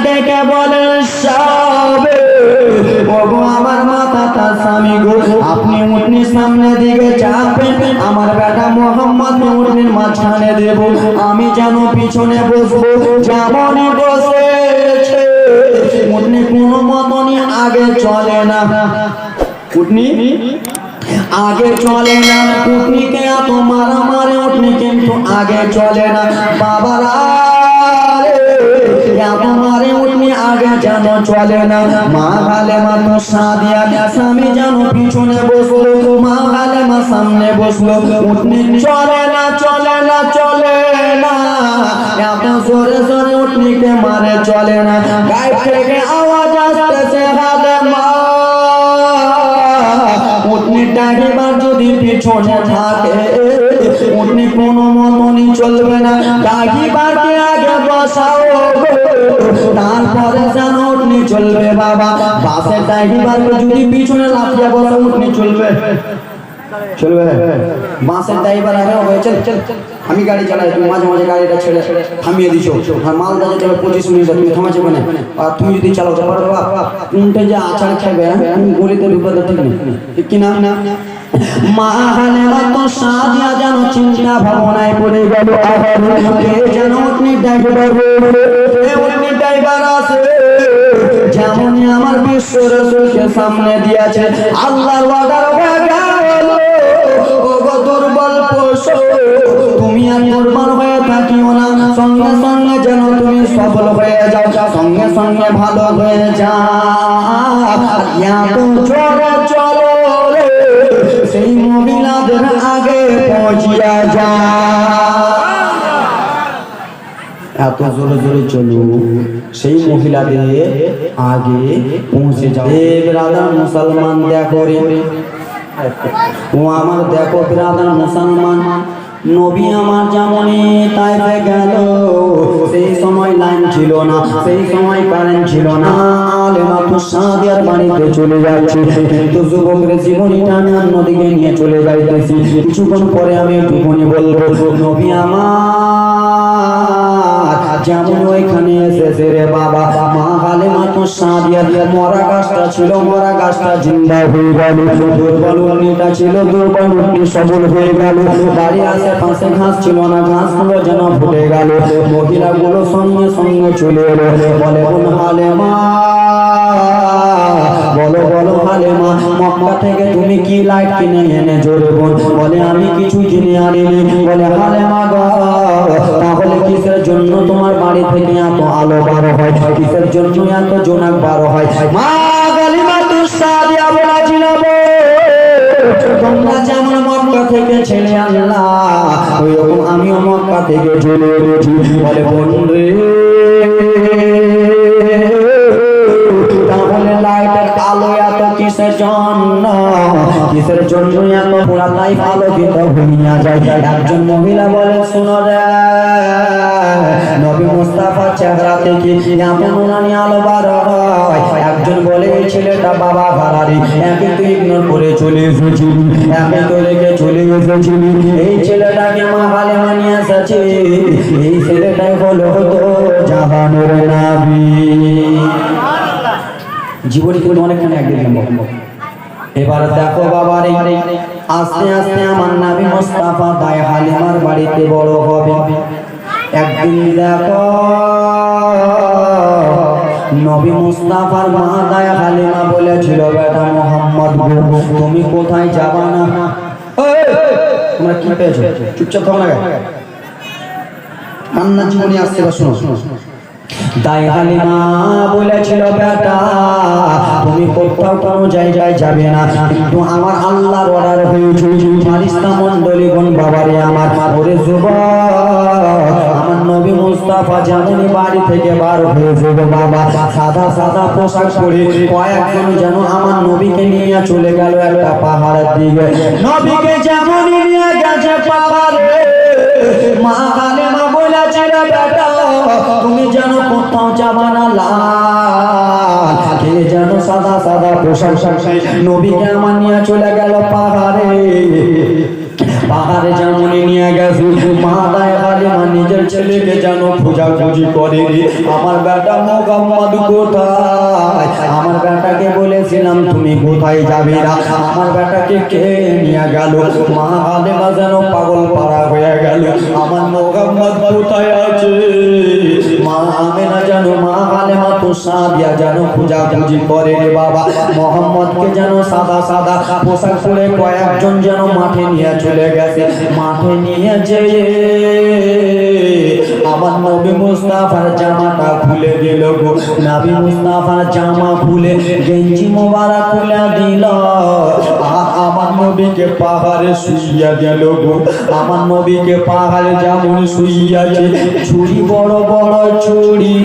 ডেকে বলে সাবে ওগো আমার মাথাটা স্বামী গো, আপনি উটনির সামনে দিকে চাপবেন, আমার বেটা মোহাম্মদ উটনির মাঝখানে দেব, আমি যেন পিছনে বসবো। যেমনই বসেছে উটনি কোনো মতনই আগে চলে না, উটনি আগে চলে না। উটনিকে এত মারা মারে উটনি কিন্তু আগে চলে না। বাবারা এত মারে উটনি আগে যেন চলে না। মা হালেমা তো সাদিয়া স্বামী যেন পিছনে বসলো, মা হালেমা সামনে বসলো। উটনি চলে না চলে না চলে না, এত জোরে জোরে উটনিকে মারে চলে না। গায়ে থেকে আওয়াজ আসতেছে হালেমা। উটনির ড্রাইভার যদি পিছনে থাকে উটনি কোনো মতনই চলবে না। ড্রাইভারকে আগে বসাও তারপরে যেন উটনি চলবে। বাবা বাসের ড্রাইভারকে যদি পিছনে লাফিয়ে বসে উটনি চলবে চলবে? বাসের ড্রাইভার আগে হয়েছে আমি গাড়ি চালাই, তুমি মাঝে মাঝে গাড়িটা ছেড়ে থামিয়ে দিছো, আর মালদা যেতে হবে 25 মিনিট, তুমি থামাচ্ছো কেন? আর তুমি যদি চালাতে পারো বাবা উল্টে যে আচার খাবে গলিতে ঢুকাতে ঠিক নেই, ঠিক কিনা? মা হালেমা তো সাদিয়া যেন চিন্তা ভাবনায় পড়ে গেল। যেন উটনি ড্রাইভার আছে যেমনই আমার বিশ্ব রাসূলকে সামনে দিয়েছে আল্লাহর ওয়াদার দুর্বল পশু তুমি আর দুর্বল হয়ে থাকিও না, সঙ্গে সঙ্গে যেন তুমি সফল হয়ে যাও, সঙ্গে সঙ্গে ভালো হয়ে যাও। জোরে চলো সেই মহিলাদের আগে পৌঁছিয়া যা, এত জোরে জোরে চলো সেই মহিলাদের আগে পৌঁছে যাও। ব্রাদার মুসলমান দেখো রে ও আমার, দেখো ব্রাদার মুসলমান, নবী আমার যেমনই তাইফে গেল সেই সময় লাইন ছিল না, সেই সময় কারেন্ট ছিল না। আলেমা তো সাদিয়ার বাড়িতে চলে যাচ্ছে, কিন্তু যুবকের জীবনীটা আমি অন্যদিকে নিয়ে চলে যাইতেছি। কিছুক্ষণ পরে আমি একটুখানি বলবো নবী আমার যেমন ওইখানে এসেছে রে বাবা, মা হালেমা তো সাদিয়ার মরা গাছটা ছিল, মরা গাছটা জিন্দা হয়ে গেল। দুর্বল উটনিটা ছিল, দুর্বল উটনি সবল হয়ে গেল। বাড়ি আশেপাশে ঘাস ছিল না, ঘাসগুলো যেন ফুটে গেল। মহিলাগুলো সঙ্গে সঙ্গে চলে এলো, বলে বলো হালেমা, বলো বলো হালেমা, মক্কা থেকে তুমি কি লাইট কিনে এনে জোরে বলে আমি কিছু কিনে আনিনি। বলে হালেমা গো তাহলে কিসের জন্য তোমার বাড়ি থেকে এত আলো বার হয়, কিসের জন্য এত জোনাক বার হয়? মা হালেমা তো সাদিয়া বলেছিল তোমরা যেমন মক্কা থেকে ছেলে আনলা ওইরকম আমিও মক্কা থেকে চলে এসেছি। বলে বোন রে তাহলে লাইটের আলো এত কিসের জন্য, কিসের জন্য এত পুরা লাইফ আলোকিত হইয়া যায়? একজন মহিলা বলে শোনো রে নবী মুস্তাফার চেহারা থেকে এমন নুরানি আলো বার হয়। একজন বলে এই ছেলেটা বাবা ভাড়ারি, একে তুই ইগনোর করে চলে এসেছিলি, একে তো রেখে চলে এসেছিলি। এই ছেলেটাকে মা হালেমা নিয়ে এসেছে, এই ছেলেটাই হলো তো জাহানের নবী। জীবনী কিন্তু অনেকখানি একদিন সম্ভব। এবার দেখো বাবারে আস্তে আস্তে আমার নবী মুস্তাফা দায় হালিমার বাড়িতে বড় হবে। একদিন দেখো নবী মুস্তাফার মা দায় হালিমা বলেছিল বেটা মোহাম্মদ তুমি কোথায় যাবা না? তোমরা কি পেয়েছো? চুপচাপ থাকো না, কান্না জীবনী আসছে বা শোনো। দাই হালিমা বলেছিল বেটা তুমি কোথাও কোনো জায়গায় যাবে না, কিন্তু আমার আল্লাহর অর্ডার হয়েছে ফারিস্তা মণ্ডলীগণ বাবারে আমার ওরে যুবক আমার নবী মুস্তাফা যেমনই বাড়ি থেকে বার হয়েছে বাবা সাদা সাদা পোশাক পরে কয়েকজন যেন আমার নবীকে নিয়ে চলে গেল একটা পাহাড়ের দিকে। নবীকে যেমনই নিয়ে গেছে পাহাড়ে মা হালিমা বলেছিল বেটা তুমি যেন কোথাও যাবা না, লাল যেন সাদা সাদা পোশাক নবীকে আমার নিয়ে চলে গেল পাহাড়ে। পাহাড়ে যেমন নিয়ে গেছে মা দায় হালিমা নিজের ছেলেকে যেন খোঁজাখুঁজি করে আমার বেটা মোহাম্মদ কোথায়। আমার বেটাকে বলেছিলাম তুমি কোথায় যাবে না, আমার বেটাকে কে নিয়ে গেল। মা হালেমা যেন পাগল পাড়া হয়ে গেল, আমার মোহাম্মদ কোথায় আছে। মা আমেনা যেন, মা হালেমা তো সাদিয়া যেন খোঁজাখুঁজি করে রে বাবা। মোহাম্মদকে যেন সাদা সাদা পোশাক পরে কয়েকজন যেন মাঠে নিয়ে চলে গেছে। মাঠে নিয়ে যেয়ে আমার নবী মুস্তাফার জামাটা খুলে দিল গো। নবী মুস্তাফার জামা খুলে গেঞ্জি মোবারক খুলে দিল। আমার নবীকে পাহাড়ে শুইয়া দিল গো। আমার নবীকে পাহাড়ে যেমন শুইয়াছে, ছুরি বড় বড় ছুরি,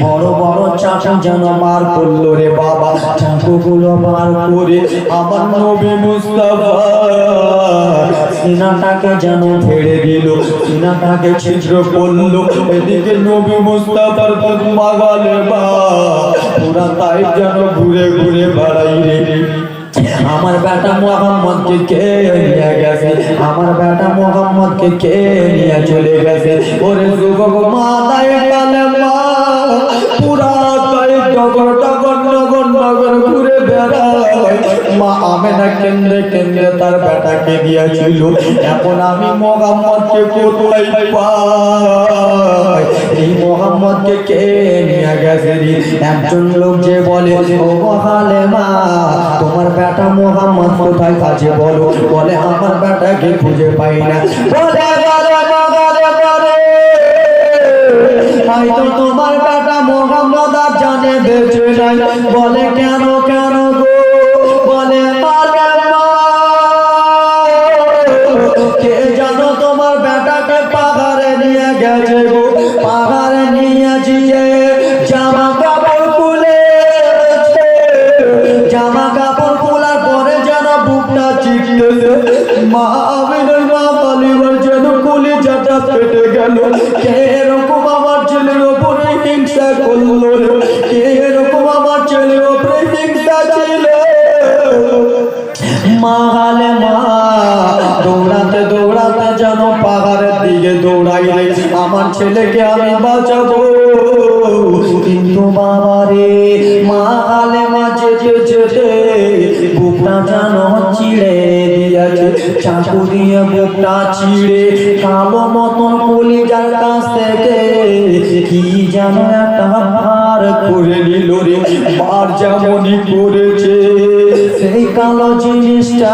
বড় বড় চাকু যেন মার করলো রে বাবা। চাকুগুলো মার করে আমার নবী মুস্তাফা সিনাটাকে যেন ফেড়ে দিল, সিনাটাকে ছিদ্র করলো। এদিকে নবী মুস্তাফার মাগালে বা পুরা তাই যেন ঘুরে ঘুরে বেড়াই রে। আমার বেটা মোহাম্মদকে কে নিয়ে গেছে, আমার বেটা মোহাম্মদকে কে নিয়ে চলে গেছে। ওরে যুবক মা দায় কালে মা পুরা তাই টগর টগর নগর নগর ঘুরে বেড়ায়। মা আমেনা কেন্দ্রে কেন্দ্রে তার বেটাকে দিয়েছিল। এখন আমি মোহাম্মদকে কোথায় পাই, এই মোহাম্মদকে কে নিয়ে গেছে। একজন লোক যে বলে ও হালেমা তোমার বেটা মোহাম্মদ কোথায় আছে বলো। বলে আমার বেটাকে খুঁজে পাই না। বলে হয়তো তোমার বেটা মোহাম্মদ আর জানে বেঁচে নাই। বলে কেন কেন গো। বলে কে জানো তোমার বেটাকে পাহাড়ে নিয়ে গেছে গো। পাহাড়ে নিয়ে গিয়ে জামা কাপড় খুলেছে, জামা কাপড় খোলার পরে যেন বুকটা চিকতেছে। মা আমিনার মা কালিমার যেন কলিজাটা ফেটে গেল। কে এরকম আমার ছেলের ওপরে হিংসা করলো, কে এরকম আমার ছেলের ওপরে হিংসা ছিল। মা হালেমা দৌড়াতে দৌড়াতে যেন পাহাড়ের দিকে দৌড়াই রে, আমার ছেলেকে আমি বাঁচাবো। কিন্তু বাবা রে মা হালেমা যেতে যেতে বুকটা যেন চিড়ে দিয়েছে। চাকু দিয়ে বুকটা চিড়ে কালো মতন কলিজার কাছ থেকে কি যেন একটা ভার করে নিল রে। বার যেমনই করেছে সেই কালো জিনিসটা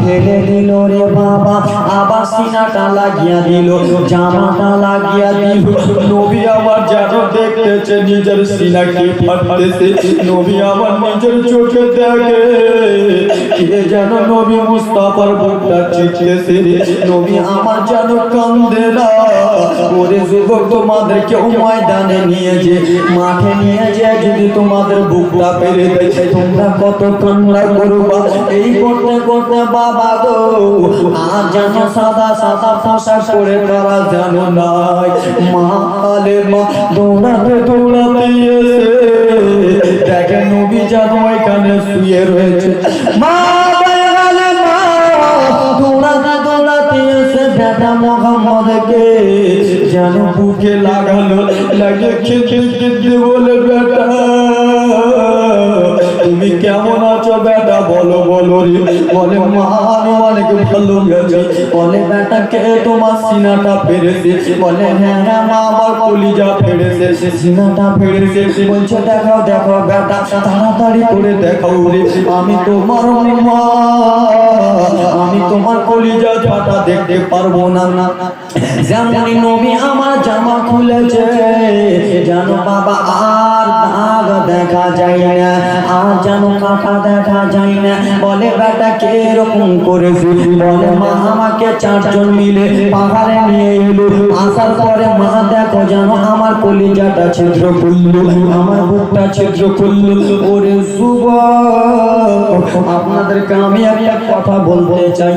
ফেলে দিল রে বাবা। আবার সিনাটা লাগিয়া দিল, জামাটা লাগিয়া দিল। নবী আমার যেন দেখতেছে নিজের সিনাকে ফাটতেছে। নবী আমার নিজের চোখে দেখে কে যেন নবী মুস্তাফার বুকটা চিটতেছে। নবী আমার যেন কান্দে না। ওরে যুবক তোমাদের কেউ ময়দানে নিয়ে যে মাঠে নিয়ে যায় যদি তোমাদের বুকটা পেরে দেয় তোমরা কত কান্না করবা। এই করতে করতে বাবা গো আর যেন সাদা সাদা পোশাক পরে তারা যেন নাই। মা হালেমা দৌড়াতে দৌড়াতে এসে দেখে নবী যেন এখানে শুয়ে রয়েছে। মা হালেমা দৌড়াতে দৌড়াতে এসে বেটা মোহাম্মদকে যেন বুকে লাগালো। লাগে খেতে খেতে বলে বেটা তুমি কেমন আছো বেটা বলো বলো রে। বলে মা আমি অনেক ভালো আছি। বলে বেটা কে তোমার সিনাটা ফেড়েছে। বলে হ্যাঁ হ্যাঁ মা আমার কলিজা ফেড়েছে, সিনাটা ফেড়েছে। বলছে দেখাও দেখাও বেটা তাড়াতাড়ি করে দেখাও রে। আমি তোমার মা, আমি তোমার কলিজা ফাটা দেখতে পারবো না। যেমন নবী আমার জামা খুলেছে যেন বাবা আর দাগ দেখা যায় না, আর যেন কাঁটা দেখা যায় না। বলে বেটা কে এরকম করেছে। বলে মা আমাকে চারজন মিলে পাহাড়ে নিয়ে এলো। আসার পরে মা দেখো যেন আমার কলিজাটা ছিদ্র করলো, আমার বুকটা ছিদ্র করলো। ওরে যুবক আপনাদেরকে আমি একটা কথা বলতে চাই।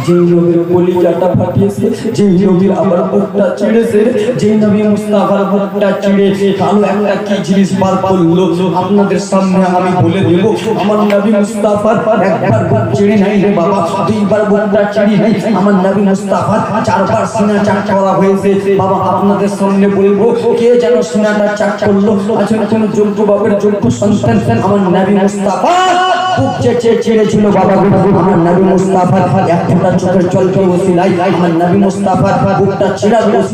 যে নবীর কলিজাটা ফাটিয়েছে, যে নবীর আবার বুকটা ছিঁড়েছে, যে নবী মুস্তাফার বুকটা ছিঁড়ে কালো একটা কি জিনিস বার করলো আপনাদের সামনে আমি বলে দেব আমার নবী মুস্তাফার একবার বুক চিড়ি নাই রে বাবা, দুইবার বুকটা চিড়ি নাই আমার নবী মুস্তাফার, চারবার সিনা চাক করা হয়েছে বাবা। আপনাদের সামনে বলবো কে যেন সিনাটা চাক করলো, আছেন কোন যোগ্য বাবার যোগ্য সন্তান আমার নবী মুস্তাফা বুক ছেড়েছিল বাবা। আমার নবী মুস্তাফার এক ফোঁটা চোখের জল কে ওসিলাই আমার নবী মুস্তাফার বুকটা ছেড়া